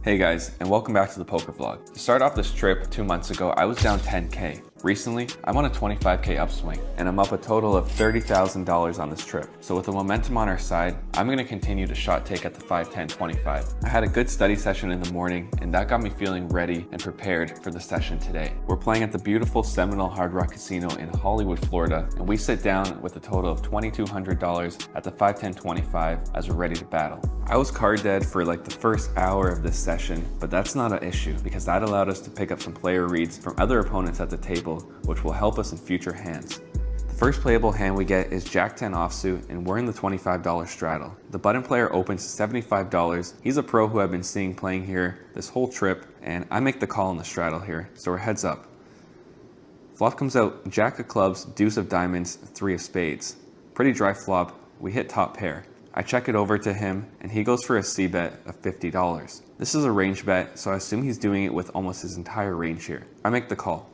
Hey guys, and welcome back to the poker vlog. To start off this trip 2 months ago, I was down 10K. Recently, I'm on a 25K upswing, and I'm up a total of $30,000 on this trip. So with the momentum on our side, I'm going to continue to shot take at the 5, 10, 25. I had a good study session in the morning, and that got me feeling ready and prepared for the session today. We're playing at the beautiful Seminole Hard Rock Casino in Hollywood, Florida, and we sit down with a total of $2,200 at the 5, 10, 25 as we're ready to battle. I was card dead for like the first hour of this session, but that's not an issue because that allowed us to pick up some player reads from other opponents at the table, which will help us in future hands. The first playable hand we get is Jack 10 offsuit, and we're in the $25 straddle. The button player opens $75. He's a pro who I've been seeing playing here this whole trip, and I make the call on the straddle here, so we're heads up. Flop comes out Jack of clubs, deuce of diamonds, 3 of spades. Pretty dry flop, we hit top pair. I check it over to him, and he goes for a C bet of $50. This is a range bet, so I assume he's doing it with almost his entire range here. I make the call.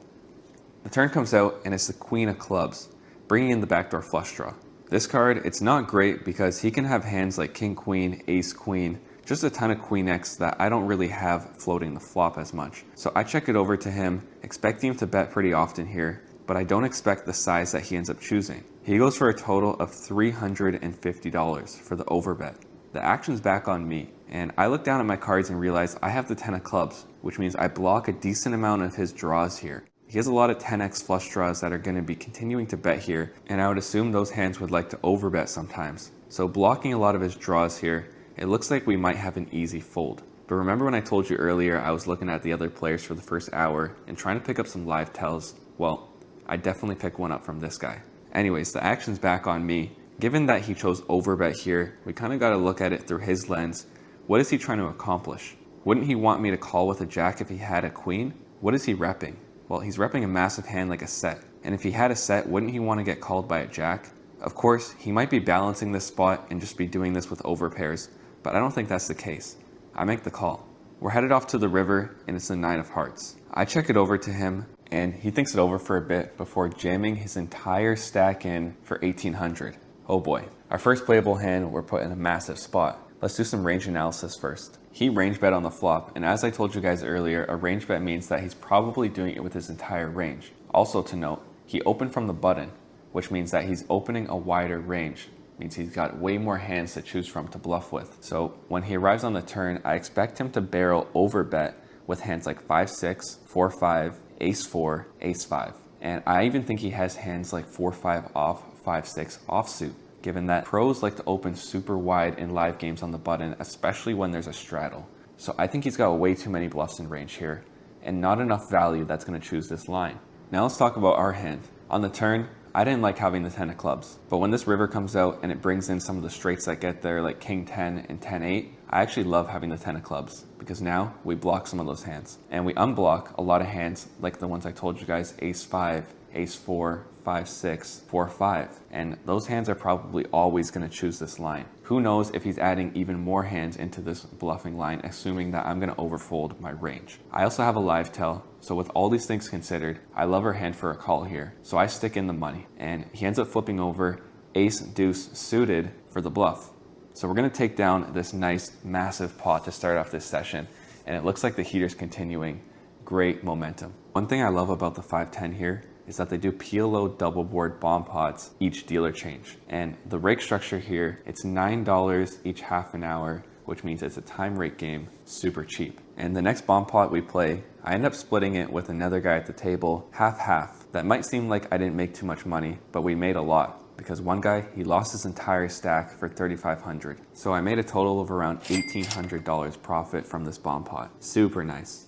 The turn comes out, and it's the queen of clubs, bringing in the backdoor flush draw. This card, it's not great because he can have hands like king, queen, ace, queen, just a ton of queen X that I don't really have floating the flop as much. So I check it over to him, expecting him to bet pretty often here, but I don't expect the size that he ends up choosing. He goes for a total of $350 for the overbet. The action's back on me, and I look down at my cards and realize I have the 10 of clubs, which means I block a decent amount of his draws here. He has a lot of 10x flush draws that are going to be continuing to bet here, and I would assume those hands would like to overbet sometimes. So blocking a lot of his draws here, it looks like we might have an easy fold. But remember when I told you earlier I was looking at the other players for the first hour and trying to pick up some live tells? Well, I definitely picked one up from this guy. Anyways, the action's back on me. Given that he chose overbet here, we kind of got to look at it through his lens. What is he trying to accomplish? Wouldn't he want me to call with a jack if he had a queen? What is he repping? Well, he's repping a massive hand like a set. And if he had a set, wouldn't he want to get called by a jack? Of course, he might be balancing this spot and just be doing this with overpairs, but I don't think that's the case. I make the call. We're headed off to the river, and it's the 9 of hearts. I check it over to him, and he thinks it over for a bit before jamming his entire stack in for 1,800. Oh boy. Our first playable hand, we're put in a massive spot. Let's do some range analysis first. He range bet on the flop, and as I told you guys earlier, a range bet means that he's probably doing it with his entire range. Also to note, he opened from the button, which means that he's opening a wider range. Means he's got way more hands to choose from to bluff with. So when he arrives on the turn, I expect him to barrel over bet with hands like 5-6, 4-5, ace-4, ace-5. And I even think he has hands like 4-5 off, 5-6 offsuit, given that pros like to open super wide in live games on the button, especially when there's a straddle. So I think he's got way too many bluffs in range here, and not enough value that's going to choose this line. Now let's talk about our hand. On the turn, I didn't like having the 10 of clubs, but when this river comes out and it brings in some of the straights that get there like king 10 and 10-8, I actually love having the 10 of clubs because now we block some of those hands and we unblock a lot of hands like the ones I told you guys, ace-5, ace-4, 5-6, 4-5, and those hands are probably always going to choose this line. Who knows if he's adding even more hands into this bluffing line, assuming that I'm going to overfold my range. I also have a live tell, so with all these things considered, I love our hand for a call here. So I stick in the money, and he ends up flipping over ace deuce suited for the bluff. So we're going to take down this nice massive pot to start off this session, and it looks like the heater's continuing. Great momentum. One thing I love about the 5-10 here is that they do PLO double board bomb pots each dealer change. And the rake structure here, it's $9 each half an hour, which means it's a time rake game, super cheap. And the next bomb pot we play, I end up splitting it with another guy at the table, half-half. That might seem like I didn't make too much money, but we made a lot. Because one guy, he lost his entire stack for $3,500. So I made a total of around $1,800 profit from this bomb pot. Super nice.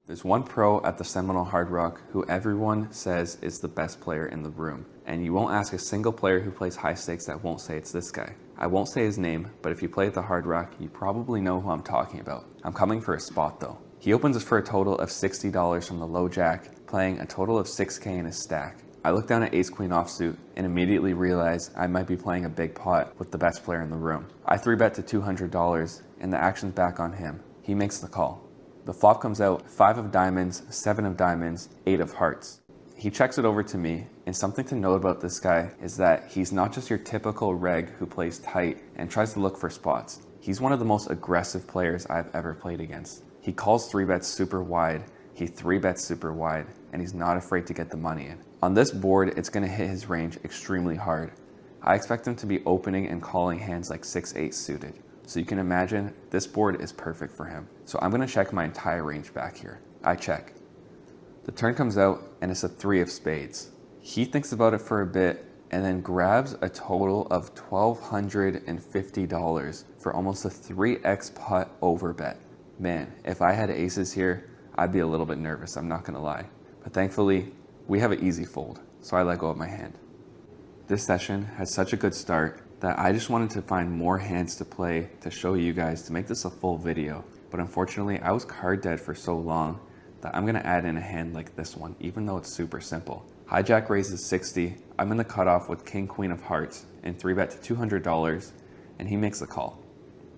There's one pro at the Seminole Hard Rock who everyone says is the best player in the room. And you won't ask a single player who plays high stakes that won't say it's this guy. I won't say his name, but if you play at the Hard Rock, you probably know who I'm talking about. I'm coming for a spot though. He opens us for a total of $60 from the low jack, playing a total of 6K in his stack. I look down at ace-queen offsuit and immediately realize I might be playing a big pot with the best player in the room. I 3-bet to $200 and the action's back on him. He makes the call. The flop comes out 5 of diamonds, 7 of diamonds, 8 of hearts. He checks it over to me, and something to note about this guy is that he's not just your typical reg who plays tight and tries to look for spots. He's one of the most aggressive players I've ever played against. He calls 3-bets super wide, he 3-bets super wide, and he's not afraid to get the money in. On this board, it's going to hit his range extremely hard. I expect him to be opening and calling hands like 6-8 suited. So you can imagine this board is perfect for him. So I'm going to check my entire range back here. I check. The turn comes out and it's a 3 of spades. He thinks about it for a bit and then grabs a total of $1,250 for almost a 3x pot over bet. Man, if I had aces here, I'd be a little bit nervous, I'm not gonna lie. But thankfully, we have an easy fold, so I let go of my hand. This session had such a good start that I just wanted to find more hands to play to show you guys to make this a full video. But unfortunately, I was card dead for so long that I'm gonna add in a hand like this one, even though it's super simple. Hijack raises 60, I'm in the cutoff with King Queen of Hearts and 3-bet to $200, and he makes the call.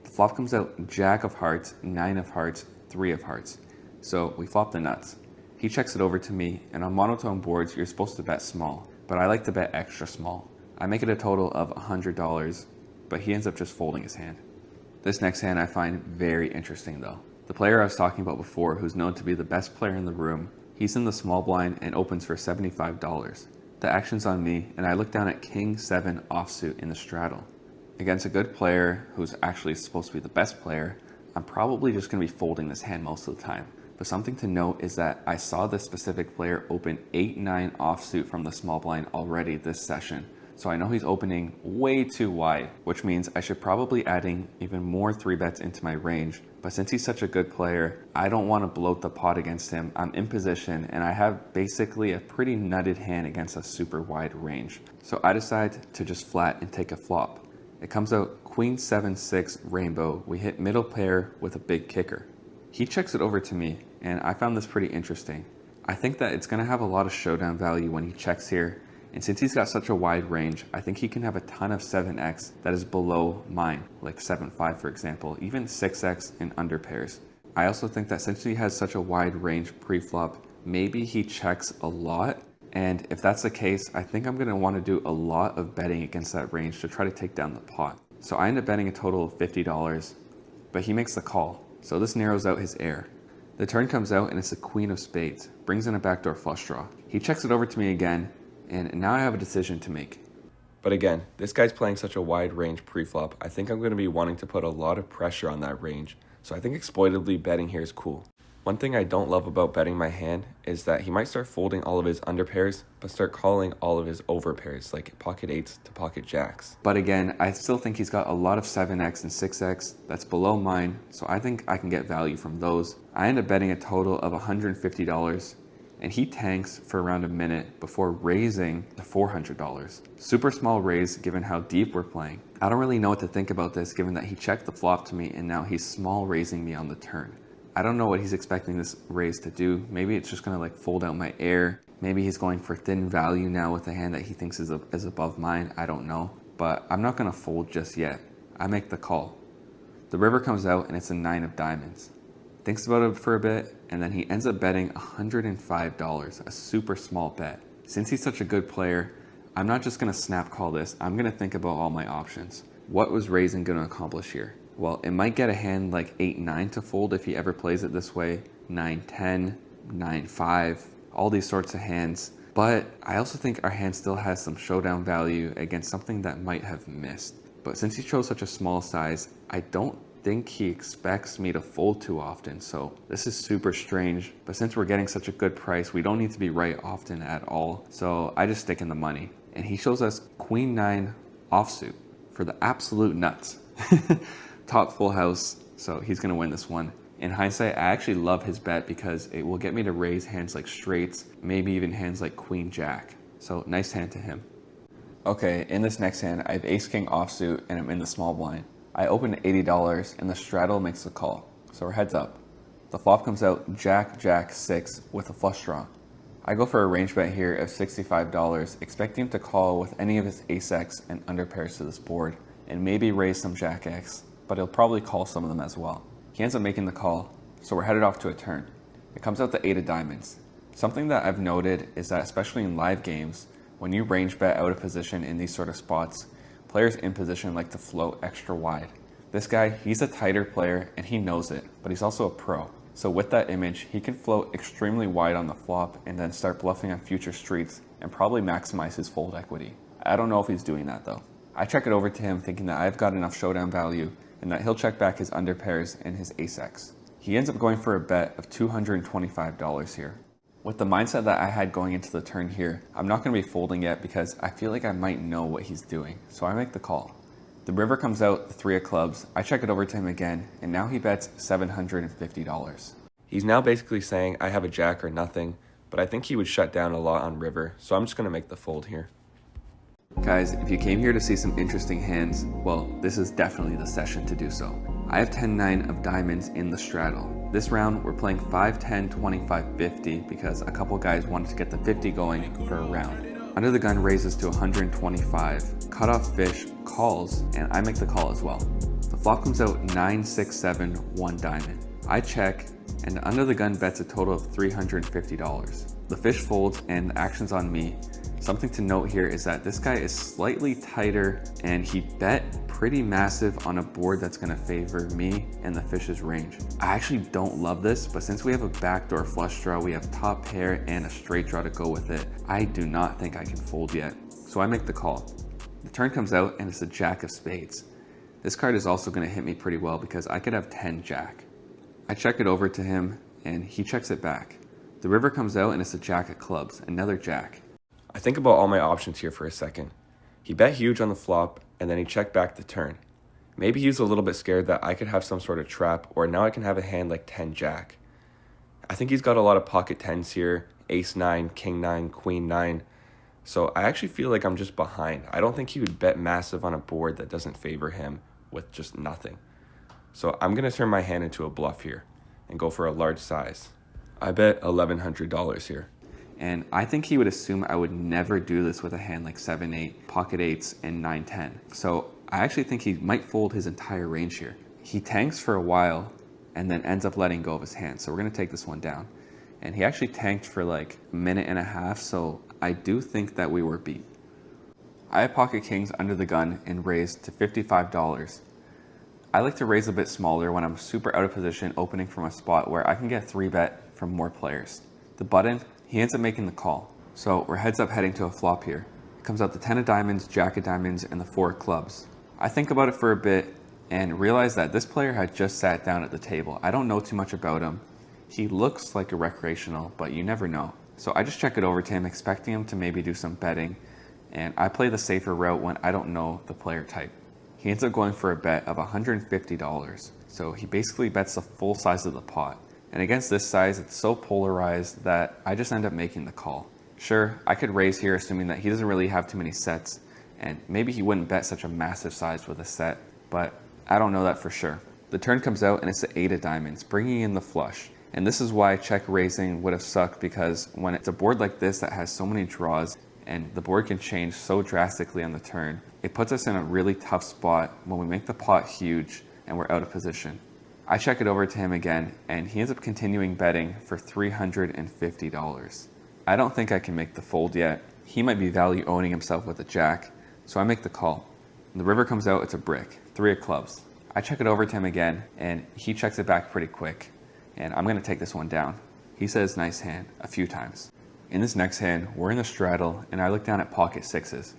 The flop comes out Jack of Hearts, 9 of Hearts, 3 of Hearts. So we flop the nuts. He checks it over to me, and on monotone boards, you're supposed to bet small, but I like to bet extra small. I make it a total of $100, but he ends up just folding his hand. This next hand I find very interesting though. The player I was talking about before, who's known to be the best player in the room, he's in the small blind and opens for $75. The action's on me, and I look down at King 7 offsuit in the straddle. Against a good player, who's actually supposed to be the best player, I'm probably just going to be folding this hand most of the time. But something to note is that I saw this specific player open 8-9 offsuit from the small blind already this session. So I know he's opening way too wide, which means I should probably adding even more 3-bets into my range. But since he's such a good player, I don't want to bloat the pot against him. I'm in position and I have basically a pretty nutted hand against a super wide range. So I decide to just flat and take a flop. It comes out Queen 7-6 rainbow. We hit middle pair with a big kicker. He checks it over to me, and I found this pretty interesting. I think that it's going to have a lot of showdown value when he checks here. And since he's got such a wide range, I think he can have a ton of 7x that is below mine, like 7-5 for example, even 6x in under pairs. I also think that since he has such a wide range pre-flop, maybe he checks a lot. And if that's the case, I think I'm gonna wanna do a lot of betting against that range to try to take down the pot. So I end up betting a total of $50, but he makes the call. So this narrows out his air. The turn comes out and it's a queen of spades, brings in a backdoor flush draw. He checks it over to me again, and now I have a decision to make. But again, this guy's playing such a wide range pre-flop, I think I'm going to be wanting to put a lot of pressure on that range, so I think exploitively betting here is cool. One thing I don't love about betting my hand is that he might start folding all of his under pairs, but start calling all of his over pairs, like pocket 8s to pocket jacks. But again, I still think he's got a lot of 7x and 6x that's below mine, so I think I can get value from those. I end up betting a total of $150, and he tanks for around a minute before raising to $400. Super small raise given how deep we're playing. I don't really know what to think about this given that he checked the flop to me and now he's small raising me on the turn. I don't know what he's expecting this raise to do. Maybe it's just gonna like fold out my air. Maybe he's going for thin value now with a hand that he thinks is above mine. I don't know, but I'm not gonna fold just yet. I make the call. The river comes out and it's a 9 of diamonds. Thinks about it for a bit, and then he ends up betting $105, a super small bet. Since he's such a good player, I'm not just gonna snap call this, I'm gonna think about all my options. What was raising gonna accomplish here? Well, it might get a hand like 8-9 to fold if he ever plays it this way, 9-10, 9-5, all these sorts of hands. But I also think our hand still has some showdown value against something that might have missed. But since he chose such a small size, I don't think he expects me to fold too often, so this is super strange. But since we're getting such a good price, we don't need to be right often at all, so I just stick in the money. And he shows us Queen 9 offsuit for the absolute nuts. Top full house, so he's gonna win this one. In hindsight, I actually love his bet because it will get me to raise hands like straights, maybe even hands like Queen Jack. So nice hand to him. Okay, in this next hand, I have Ace King offsuit and I'm in the small blind. I open $80 and the straddle makes the call, so we're heads up. The flop comes out Jack, Jack, 6 with a flush draw. I go for a range bet here of $65, expecting him to call with any of his Ace X and under pairs to this board, and maybe raise some Jack X, but he'll probably call some of them as well. He ends up making the call, so we're headed off to a turn. It comes out the 8 of diamonds. Something that I've noted is that especially in live games, when you range bet out of position in these sort of spots, players in position like to float extra wide. This guy, he's a tighter player and he knows it, but he's also a pro. So with that image, he can float extremely wide on the flop and then start bluffing on future streets and probably maximize his fold equity. I don't know if he's doing that though. I check it over to him thinking that I've got enough showdown value and that he'll check back his under pairs and his ace-x. He ends up going for a bet of $225 here. With the mindset that I had going into the turn here, I'm not going to be folding yet because I feel like I might know what he's doing, so I make the call. The river comes out, the 3 of clubs, I check it over to him again, and now he bets $750. He's now basically saying I have a jack or nothing, but I think he would shut down a lot on river, so I'm just going to make the fold here. Guys, if you came here to see some interesting hands, well, this is definitely the session to do so. I have 10-9 of diamonds in the straddle. This round, we're playing 5-10, 25, 50 because a couple guys wanted to get the 50 going for a round. Under the gun raises to 125. Cutoff fish calls, and I make the call as well. The flop comes out 9, 6, 7, 1 diamond. I check, and under the gun bets a total of $350. The fish folds, and the action's on me. Something to note here is that this guy is slightly tighter and he bet pretty massive on a board that's going to favor me and the fish's range. I actually don't love this, but since we have a backdoor flush draw, we have top pair and a straight draw to go with it, I do not think I can fold yet. So I make the call. The turn comes out and it's a jack of spades. This card is also going to hit me pretty well because I could have 10 jack. I check it over to him and he checks it back. The river comes out and it's a jack of clubs, another jack. I think about all my options here for a second. He bet huge on the flop, and then he checked back the turn. Maybe he was a little bit scared that I could have some sort of trap, or now I can have a hand like 10 jack. I think he's got a lot of pocket 10s here, ace 9, king 9, queen 9. So I actually feel like I'm just behind. I don't think he would bet massive on a board that doesn't favor him with just nothing. So I'm going to turn my hand into a bluff here and go for a large size. I bet $1,100 here. And I think he would assume I would never do this with a hand like 7-8, pocket 8s, and 9-10. So I actually think he might fold his entire range here. He tanks for a while and then ends up letting go of his hand. So we're going to take this one down. And he actually tanked for like a minute and a half, so I do think that we were beat. I have pocket kings under the gun and raised to $55. I like to raise a bit smaller when I'm super out of position opening from a spot where I can get 3-bet from more players. The button, he ends up making the call. So we're heads up heading to a flop here. It comes out the 10 of diamonds, jack of diamonds, and the 4 of clubs. I think about it for a bit and realize that this player had just sat down at the table. I don't know too much about him. He looks like a recreational, but you never know. So I just check it over to him, expecting him to maybe do some betting, and I play the safer route when I don't know the player type. He ends up going for a bet of $150. So he basically bets the full size of the pot. And against this size, it's so polarized that I just end up making the call. Sure, I could raise here assuming that he doesn't really have too many sets, and maybe he wouldn't bet such a massive size with a set, but I don't know that for sure. The turn comes out and it's the 8 of diamonds, bringing in the flush. And this is why check raising would have sucked, because when it's a board like this that has so many draws and the board can change so drastically on the turn, it puts us in a really tough spot when we make the pot huge and we're out of position. I check it over to him again, and he ends up continuing betting for $350. I don't think I can make the fold yet. He might be value owning himself with a jack, so I make the call. When the river comes out, it's a brick, 3 of clubs. I check it over to him again, and he checks it back pretty quick, and I'm going to take this one down. He says nice hand a few times. In this next hand, we're in the straddle, and I look down at pocket 6s.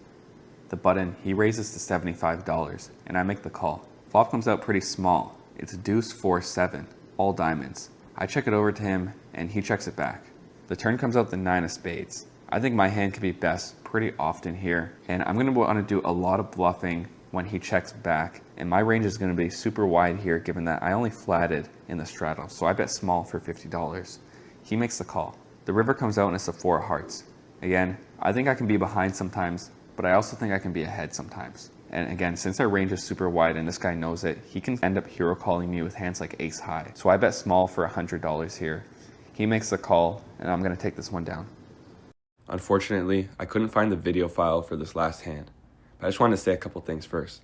The button, he raises to $75, and I make the call. Flop comes out pretty small. It's deuce 4-7, all diamonds. I check it over to him and he checks it back. The turn comes out the 9 of spades. I think my hand can be best pretty often here, and I'm going to want to do a lot of bluffing when he checks back, and my range is going to be super wide here given that I only flatted in the straddle, so I bet small for $50. He makes the call. The river comes out and it's a 4 of hearts. Again, I think I can be behind sometimes, but I also think I can be ahead sometimes. And again, since our range is super wide and this guy knows it, he can end up hero calling me with hands like ace high. So I bet small for $100 here. He makes the call, and I'm going to take this one down. Unfortunately, I couldn't find the video file for this last hand, but I just wanted to say a couple things first.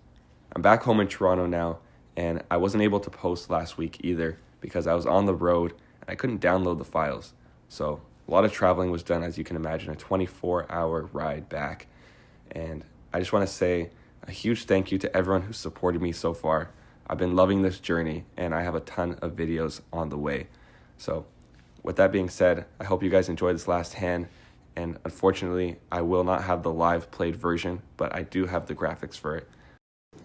I'm back home in Toronto now, and I wasn't able to post last week either because I was on the road and I couldn't download the files. So a lot of traveling was done, as you can imagine, a 24-hour ride back. And I just want to say a huge thank you to everyone who supported me so far. I've been loving this journey and I have a ton of videos on the way. So with that being said, I hope you guys enjoyed this last hand. And unfortunately, I will not have the live played version, but I do have the graphics for it.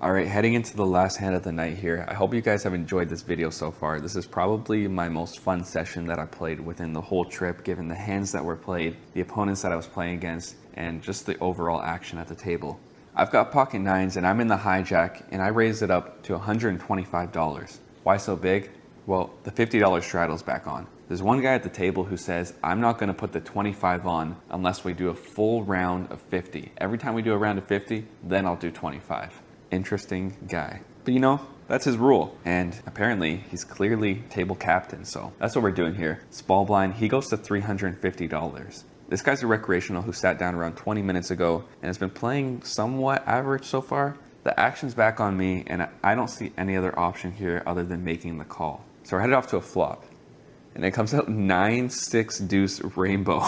All right, heading into the last hand of the night here. I hope you guys have enjoyed this video so far. This is probably my most fun session that I played within the whole trip, given the hands that were played, the opponents that I was playing against, and just the overall action at the table. I've got pocket nines and I'm in the hijack and I raised it up to $125. Why so big? Well, the $50 straddle's back on. There's one guy at the table who says, I'm not gonna put the 25 on unless we do a full round of 50. Every time we do a round of 50, then I'll do 25. Interesting guy. But you know, that's his rule. And apparently he's clearly table captain. So that's what we're doing here. Small blind, he goes to $350. This guy's a recreational who sat down around 20 minutes ago and has been playing somewhat average so far. The action's back on me and I don't see any other option here other than making the call. So we're headed off to a flop. And it comes out 9-6 deuce rainbow.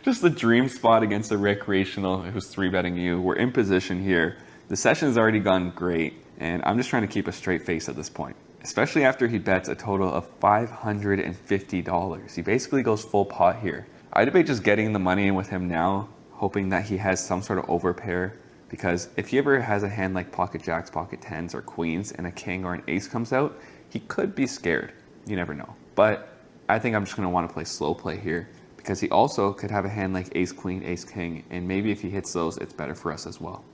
Just the dream spot against a recreational who's 3-betting you. We're in position here. The session has already gone great, and I'm just trying to keep a straight face at this point. Especially after he bets a total of $550. He basically goes full pot here. I debate just getting the money in with him now, hoping that he has some sort of overpair. Because if he ever has a hand like pocket jacks, pocket tens, or queens, and a king or an ace comes out, he could be scared. You never know. But I think I'm just going to want to play slow play here because he also could have a hand like ace queen, ace king, and maybe if he hits those, it's better for us as well.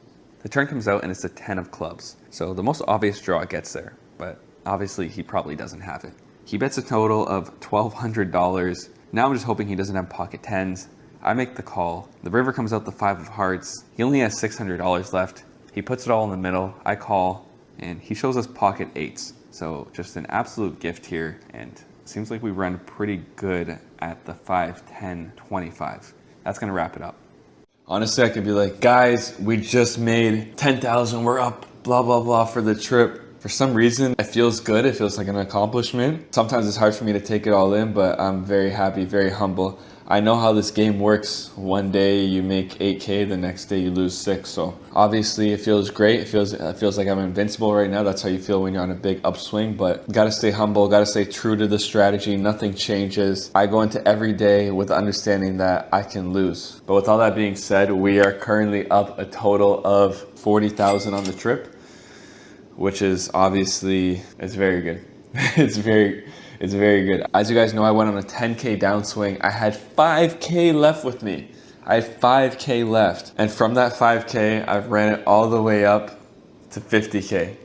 The turn comes out and it's a 10 of clubs. So the most obvious draw gets there, but obviously he probably doesn't have it. He bets a total of $1,200. Now I'm just hoping he doesn't have pocket tens. I make the call. The river comes out the 5 of hearts. He only has $600 left. He puts it all in the middle. I call and he shows us pocket eights. So just an absolute gift here, and seems like we run pretty good at the 5, 10, 25. That's gonna wrap it up. Honestly, I could be like, guys, we just made 10,000, we're up, blah, blah, blah for the trip. For some reason, it feels good. It feels like an accomplishment. Sometimes it's hard for me to take it all in, but I'm very happy, very humble. I know how this game works. One day you make 8K, the next day you lose 6. So obviously it feels great. It feels like I'm invincible right now. That's how you feel when you're on a big upswing, but gotta stay humble, gotta stay true to the strategy. Nothing changes. I go into every day with the understanding that I can lose. But with all that being said, we are currently up a total of 40,000 on the trip, which is obviously, it's very good. It's very good. As you guys know, I went on a 10K downswing. I had 5K left with me. I had 5K left. And from that 5K, I've ran it all the way up to 50K.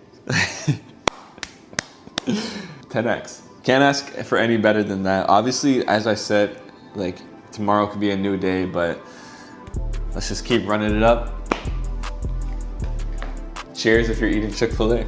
10X. Can't ask for any better than that. Obviously, as I said, like tomorrow could be a new day, but let's just keep running it up. Cheers if you're eating Chick-fil-A.